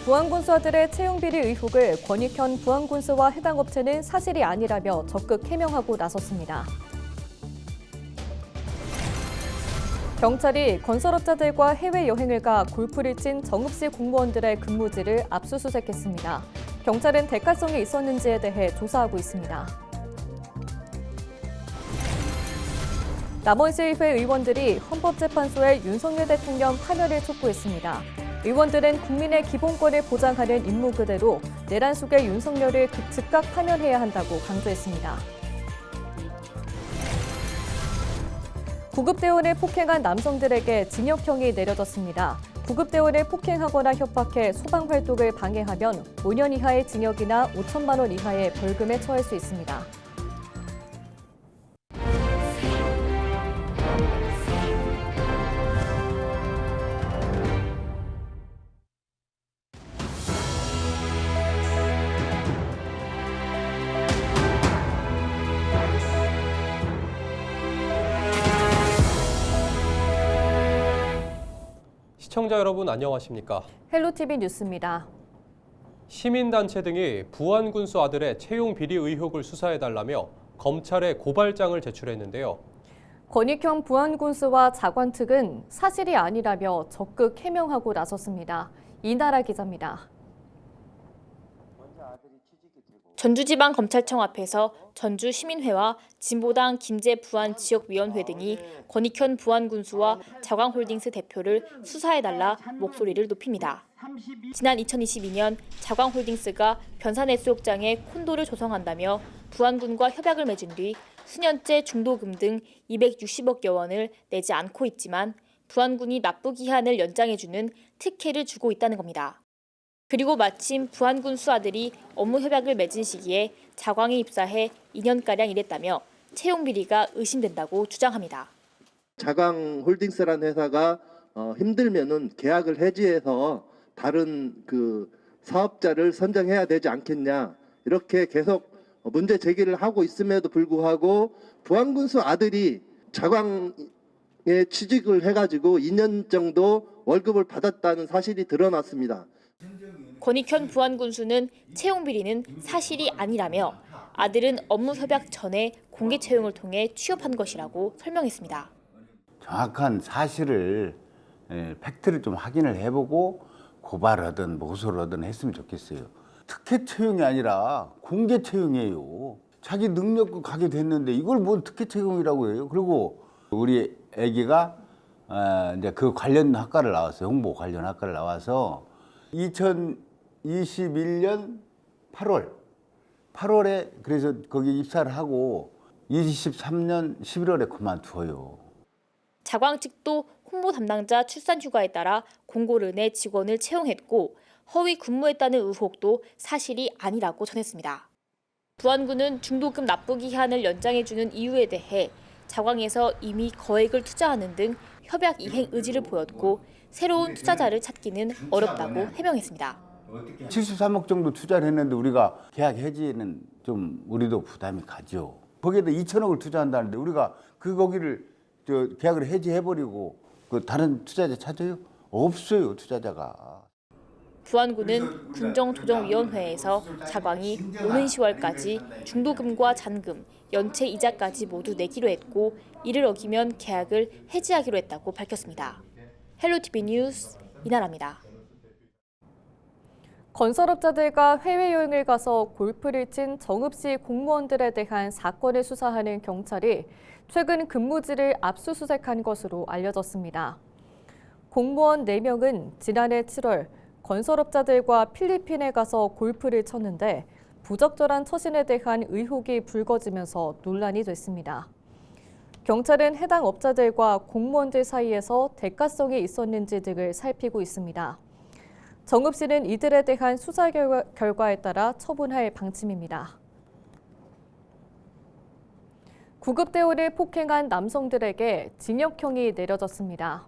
부안군수아들의 채용비리 의혹을 권익현 부안군수와 해당 업체는 사실이 아니라며 적극 해명하고 나섰습니다. 경찰이 건설업자들과 해외여행을 가 골프를 친 정읍시 공무원들의 근무지를 압수수색했습니다. 경찰은 대가성이 있었는지에 대해 조사하고 있습니다. 남원시의회 의원들이 헌법재판소에 윤석열 대통령 파면을 촉구했습니다. 의원들은 국민의 기본권을 보장하는 임무 그대로 내란 속의 윤석열을 즉각 파면해야 한다고 강조했습니다. 구급대원을 폭행한 남성들에게 징역형이 내려졌습니다. 구급대원을 폭행하거나 협박해 소방활동을 방해하면 5년 이하의 징역이나 5천만 원 이하의 벌금에 처할 수 있습니다. 시청자 여러분 안녕하십니까? 헬로티비 뉴스입니다. 시민단체 등이 부안군수 아들의 채용 비리 의혹을 수사해달라며 검찰에 고발장을 제출했는데요. 권익현 부안군수와 자관 측은 사실이 아니라며 적극 해명하고 나섰습니다. 이나라 기자입니다. 전주지방검찰청 앞에서 전주시민회와 진보당 김제 부안지역위원회 등이 권익현 부안군수와 자광홀딩스 대표를 수사해달라 목소리를 높입니다. 지난 2022년 자광홀딩스가 변산해수욕장에 콘도를 조성한다며 부안군과 협약을 맺은 뒤 수년째 중도금 등 260억여 원을 내지 않고 있지만 부안군이 납부 기한을 연장해주는 특혜를 주고 있다는 겁니다. 그리고 마침 부안군수 아들이 업무 협약을 맺은 시기에 자광에 입사해 2년가량 일했다며 채용 비리가 의심된다고 주장합니다. 자광홀딩스라는 회사가 힘들면은 계약을 해지해서 다른 사업자를 선정해야 되지 않겠냐 이렇게 계속 문제 제기를 하고 있음에도 불구하고 부안군수 아들이 자광에 취직을 해가지고 2년 정도 월급을 받았다는 사실이 드러났습니다. 권익현 부안군수는 채용 비리는 사실이 아니라며 아들은 업무 협약 전에 공개 채용을 통해 취업한 것이라고 설명했습니다. 정확한 사실을 팩트를 좀 확인을 해보고 고발하든 고소를 했으면 좋겠어요. 특혜 채용이 아니라 공개 채용이에요. 자기 능력고 가게 됐는데 이걸 뭔 특혜 채용이라고 해요. 그리고 우리 아기가 이제 그 관련 학과를 나왔어요. 홍보 관련 학과를 나와서 2021년 8월에 그래서 거기 입사를 하고 23년 11월에 그만두어요. 자광 측도 홍보 담당자 출산 휴가에 따라 공고를 내 직원을 채용했고 허위 근무했다는 의혹도 사실이 아니라고 전했습니다. 부안군은 중도금 납부 기한을 연장해주는 이유에 대해 자광에서 이미 거액을 투자하는 등 협약 이행 의지를 보였고 새로운 투자자를 찾기는 어렵다고 해명했습니다. 73억 정도 투자를 했는데 우리가 계약 해지에는 좀 우리도 부담이 가죠. 거기에다 2천억을 투자한다는데 우리가 거기를 계약을 해지해버리고 다른 투자자 찾아요? 없어요, 투자자가. 부안군은 군정조정위원회에서 자광이 오는 10월까지 중도금과 잔금, 연체 이자까지 모두 내기로 했고 이를 어기면 계약을 해지하기로 했다고 밝혔습니다. 헬로티비 뉴스 이나라입니다. 건설업자들과 해외여행을 가서 골프를 친 정읍시 공무원들에 대한 사건을 수사하는 경찰이 최근 근무지를 압수수색한 것으로 알려졌습니다. 공무원 4명은 지난해 7월 건설업자들과 필리핀에 가서 골프를 쳤는데 부적절한 처신에 대한 의혹이 불거지면서 논란이 됐습니다. 경찰은 해당 업자들과 공무원들 사이에서 대가성이 있었는지 등을 살피고 있습니다. 정읍시는 이들에 대한 수사 결과에 따라 처분할 방침입니다. 구급대원을 폭행한 남성들에게 징역형이 내려졌습니다.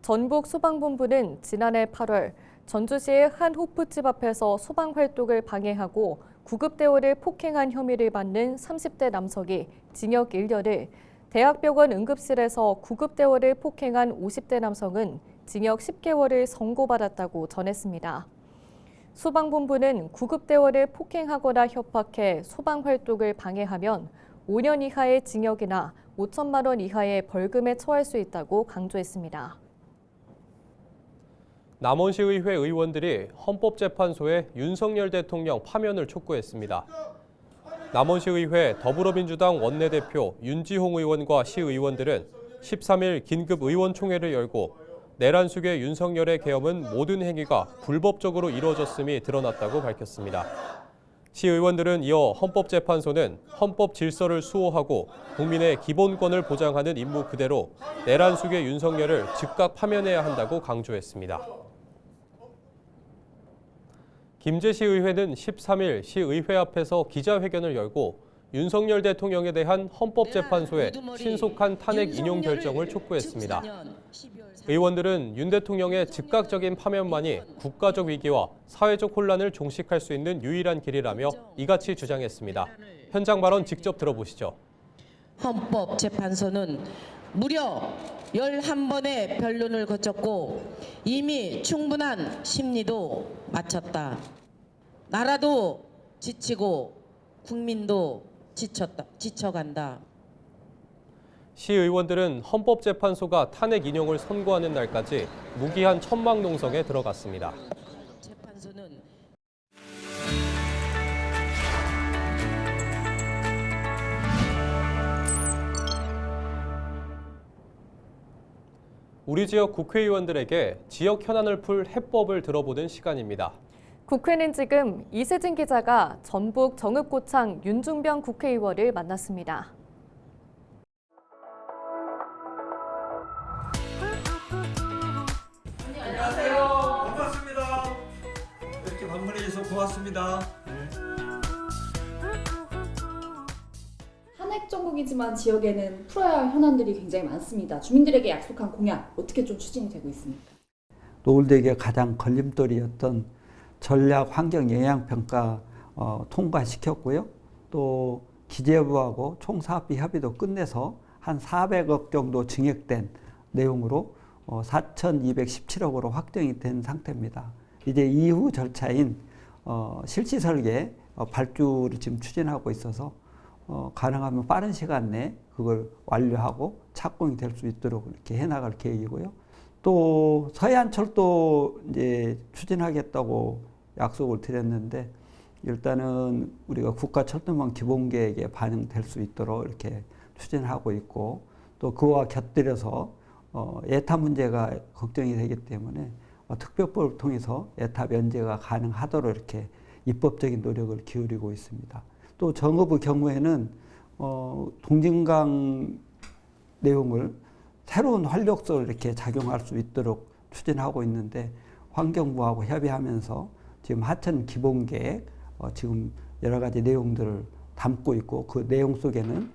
전북소방본부는 지난해 8월 전주시의 한 호프집 앞에서 소방활동을 방해하고 구급대원을 폭행한 혐의를 받는 30대 남성이 징역 1년을, 대학병원 응급실에서 구급대원을 폭행한 50대 남성은 징역 10개월을 선고받았다고 전했습니다. 소방본부는 구급대원을 폭행하거나 협박해 소방활동을 방해하면 5년 이하의 징역이나 5천만 원 이하의 벌금에 처할 수 있다고 강조했습니다. 남원시의회 의원들이 헌법재판소에 윤석열 대통령 파면을 촉구했습니다. 남원시의회 더불어민주당 원내대표 윤지홍 의원과 시의원들은 13일 긴급 의원총회를 열고 내란 숙의 윤석열의 계엄은 모든 행위가 불법적으로 이루어졌음이 드러났다고 밝혔습니다. 시의원들은 이어 헌법재판소는 헌법 질서를 수호하고 국민의 기본권을 보장하는 임무 그대로 내란 숙의 윤석열을 즉각 파면해야 한다고 강조했습니다. 김제시의회는 13일 시의회 앞에서 기자회견을 열고 윤석열 대통령에 대한 헌법재판소의 신속한 탄핵 인용 결정을 촉구했습니다. 의원들은 윤 대통령의 즉각적인 파면만이 국가적 위기와 사회적 혼란을 종식할 수 있는 유일한 길이라며 이같이 주장했습니다. 현장 발언 직접 들어보시죠. 헌법재판소는 무려 11번의 변론을 거쳤고 이미 충분한 심리도 마쳤다. 나라도 지치고 국민도 지쳐간다. 시의원들은 헌법재판소가 탄핵 인용을 선고하는 날까지 무기한 천막농성에 들어갔습니다. 재판소는 우리 지역 국회의원들에게 지역 현안을 풀 해법을 들어보는 시간입니다. 국회는 지금 이세진 기자가 전북 정읍고창 윤중병 국회의원을 만났습니다. 안녕하세요. 반갑습니다. 이렇게 방문해 주셔서 고맙습니다. 탄핵 정국이지만 지역에는 풀어야 할 현안들이 굉장히 많습니다. 주민들에게 약속한 공약 어떻게 좀 추진이 되고 있습니까? 노을대교 가장 걸림돌이었던 전략 환경 영향 평가 통과시켰고요. 또 기재부하고 총사업비 협의도 끝내서 한 400억 정도 증액된 내용으로 4,217억으로 확정이 된 상태입니다. 이제 이후 절차인 실시 설계 발주를 지금 추진하고 있어서 가능하면 빠른 시간 내에 그걸 완료하고 착공이 될 수 있도록 이렇게 해나갈 계획이고요. 또 서해안철도 이제 추진하겠다고 약속을 드렸는데 일단은 우리가 국가철도망 기본계획에 반영될 수 있도록 이렇게 추진하고 있고 또 그와 곁들여서 예타 문제가 걱정이 되기 때문에 특별법을 통해서 예타 면제가 가능하도록 이렇게 입법적인 노력을 기울이고 있습니다. 또 정읍의 경우에는 동진강 내용을 새로운 활력소를 이렇게 작용할 수 있도록 추진하고 있는데 환경부하고 협의하면서 지금 하천 기본계획 지금 여러 가지 내용들을 담고 있고 그 내용 속에는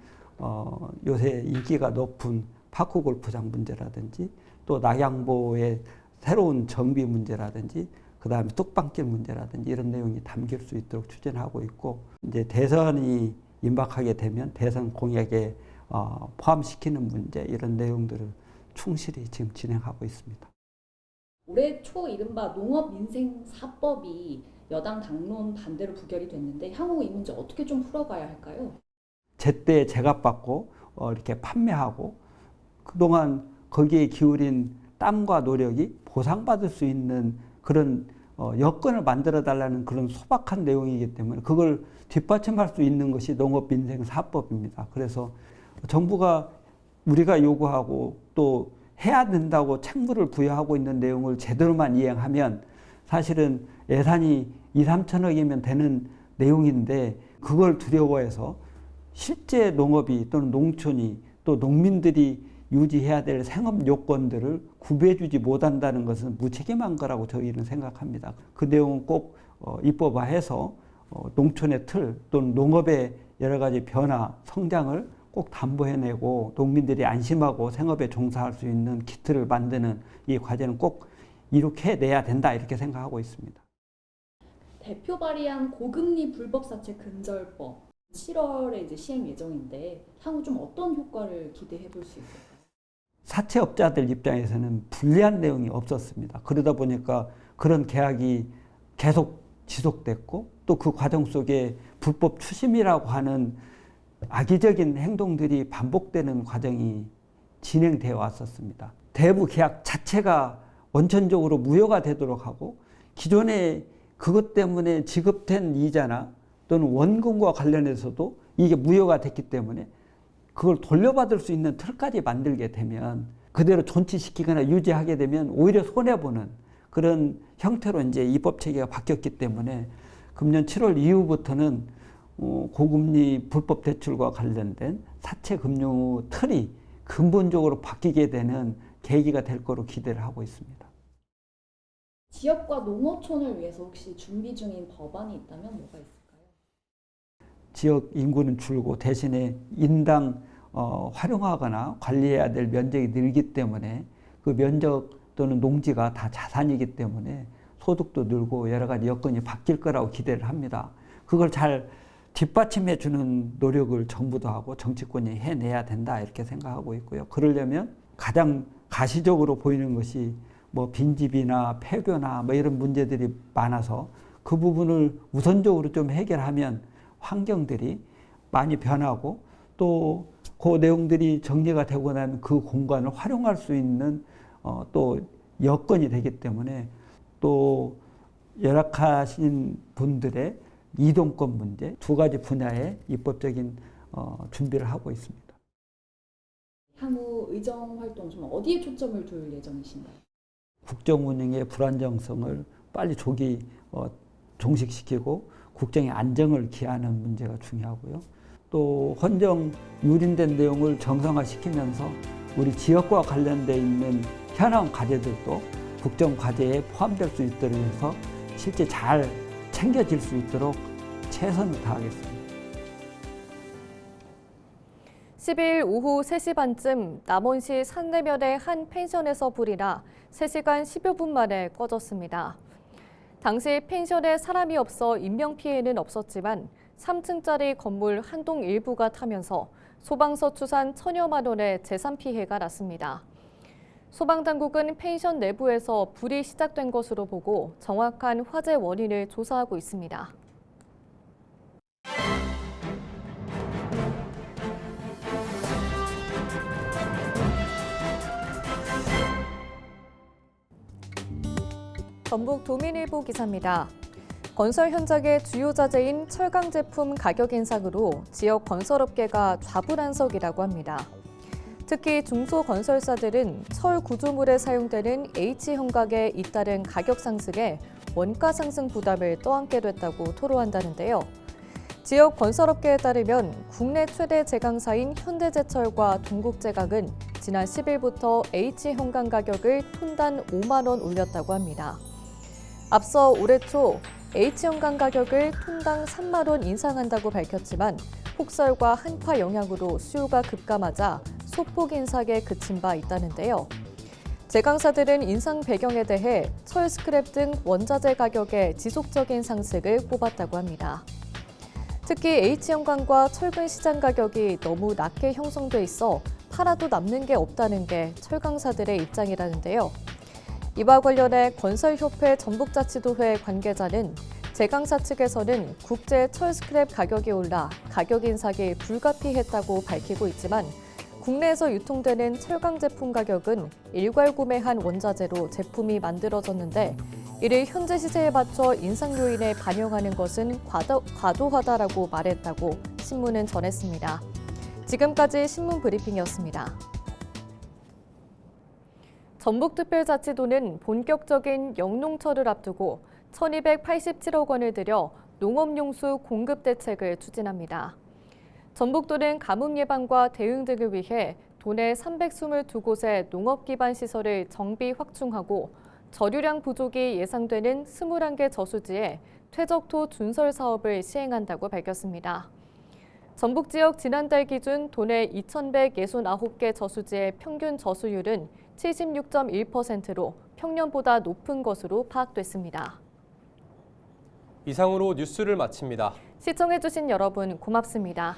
요새 인기가 높은 파크 골프장 문제라든지 또 낙양보의 새로운 정비 문제라든지 그다음에 뚝방길 문제라든지 이런 내용이 담길 수 있도록 추진하고 있고 이제 대선이 임박하게 되면 대선 공약에 포함시키는 문제 이런 내용들을 충실히 지금 진행하고 있습니다. 올해 초 이른바 농업민생4법이 여당 당론 반대로 부결이 됐는데 향후 이 문제 어떻게 좀 풀어가야 할까요? 제때 제값받고 이렇게 판매하고 그동안 거기에 기울인 땀과 노력이 보상받을 수 있는 그런 여건을 만들어달라는 그런 소박한 내용이기 때문에 그걸 뒷받침할 수 있는 것이 농업민생4법입니다. 그래서 정부가 우리가 요구하고 또 해야 된다고 책무를 부여하고 있는 내용을 제대로만 이행하면 사실은 예산이 2, 3천억이면 되는 내용인데 그걸 두려워해서 실제 농업이 또는 농촌이 또 농민들이 유지해야 될 생업 요건들을 구비해주지 못한다는 것은 무책임한 거라고 저희는 생각합니다. 그 내용은 꼭 입법화해서 농촌의 틀 또는 농업의 여러 가지 변화, 성장을 꼭 담보해내고 농민들이 안심하고 생업에 종사할 수 있는 기틀을 만드는 이 과제는 꼭 이룩해내야 된다 이렇게 생각하고 있습니다. 대표 발의한 고금리 불법사채 근절법 7월에 이제 시행 예정인데 향후 좀 어떤 효과를 기대해 볼 수 있을까요? 사채업자들 입장에서는 불리한 내용이 없었습니다. 그러다 보니까 그런 계약이 계속 지속됐고 또 그 과정 속에 불법 추심이라고 하는 악의적인 행동들이 반복되는 과정이 진행되어 왔었습니다. 대부 계약 자체가 원천적으로 무효가 되도록 하고 기존에 그것 때문에 지급된 이자나 또는 원금과 관련해서도 이게 무효가 됐기 때문에 그걸 돌려받을 수 있는 틀까지 만들게 되면 그대로 존치시키거나 유지하게 되면 오히려 손해보는 그런 형태로 이제 입법 체계가 바뀌었기 때문에 금년 7월 이후부터는 고금리 불법 대출과 관련된 사채 금융 틀이 근본적으로 바뀌게 되는 계기가 될 거로 기대를 하고 있습니다. 지역과 농어촌을 위해서 혹시 준비 중인 법안이 있다면 뭐가 있을까요? 지역 인구는 줄고 대신에 인당 활용하거나 관리해야 될 면적이 늘기 때문에 그 면적 또는 농지가 다 자산이기 때문에 소득도 늘고 여러 가지 여건이 바뀔 거라고 기대를 합니다. 그걸 잘 뒷받침해 주는 노력을 정부도 하고 정치권이 해내야 된다 이렇게 생각하고 있고요. 그러려면 가장 가시적으로 보이는 것이 뭐 빈집이나 폐교나 뭐 이런 문제들이 많아서 그 부분을 우선적으로 좀 해결하면 환경들이 많이 변하고 또 그 내용들이 정리가 되고 나면 그 공간을 활용할 수 있는 또 여건이 되기 때문에 또 열악하신 분들의 이동권 문제 두 가지 분야의 입법적인 준비를 하고 있습니다. 향후 의정 활동 좀 어디에 초점을 둘 예정이신가요? 국정 운영의 불안정성을 빨리 조기 종식시키고 국정의 안정을 기하는 문제가 중요하고요. 또 헌정 유린된 내용을 정상화시키면서 우리 지역과 관련되어 있는 현안 과제들도 국정 과제에 포함될 수 있도록 해서 실제 잘 챙겨질 수 있도록 최선을 다하겠습니다. 12일 오후 3시 반쯤 남원시 산내면의 한 펜션에서 불이 나 3시간 10여 분 만에 꺼졌습니다. 당시 펜션에 사람이 없어 인명피해는 없었지만 3층짜리 건물 한 동 일부가 타면서 소방서 추산 1,000여만 원의 재산 피해가 났습니다. 소방당국은 펜션 내부에서 불이 시작된 것으로 보고 정확한 화재 원인을 조사하고 있습니다. 전북 도민일보 기사입니다. 건설 현장의 주요 자재인 철강 제품 가격 인상으로 지역 건설업계가 좌불안석이라고 합니다. 특히 중소건설사들은 철 구조물에 사용되는 H형각에 잇따른 가격 상승에 원가 상승 부담을 떠안게 됐다고 토로한다는데요. 지역 건설업계에 따르면 국내 최대 제강사인 현대제철과 동국제강은 지난 10일부터 H형강 가격을 톤당 5만 원 올렸다고 합니다. 앞서 올해 초 H형강 가격을 톤당 3만 원 인상한다고 밝혔지만 폭설과 한파 영향으로 수요가 급감하자 소폭 인상에 그친 바 있다는데요. 제강사들은 인상 배경에 대해 철 스크랩 등 원자재 가격의 지속적인 상승을 꼽았다고 합니다. 특히 H형광과 철근 시장 가격이 너무 낮게 형성돼 있어 팔아도 남는 게 없다는 게 철강사들의 입장이라는데요. 이와 관련해 건설협회 전북자치도회 관계자는 제강사 측에서는 국제 철 스크랩 가격이 올라 가격 인상이 불가피했다고 밝히고 있지만 국내에서 유통되는 철강 제품 가격은 일괄 구매한 원자재로 제품이 만들어졌는데 이를 현재 시세에 맞춰 인상 요인에 반영하는 것은 과도하다라고 말했다고 신문은 전했습니다. 지금까지 신문 브리핑이었습니다. 전북특별자치도는 본격적인 영농철을 앞두고 1,287억 원을 들여 농업용수 공급 대책을 추진합니다. 전북도는 가뭄 예방과 대응 등을 위해 도내 322곳의 농업 기반 시설을 정비 확충하고 저류량 부족이 예상되는 21개 저수지에 퇴적토 준설 사업을 시행한다고 밝혔습니다. 전북 지역 지난달 기준 도내 2,169개 저수지의 평균 저수율은 76.1%로 평년보다 높은 것으로 파악됐습니다. 이상으로 뉴스를 마칩니다. 시청해주신 여러분 고맙습니다.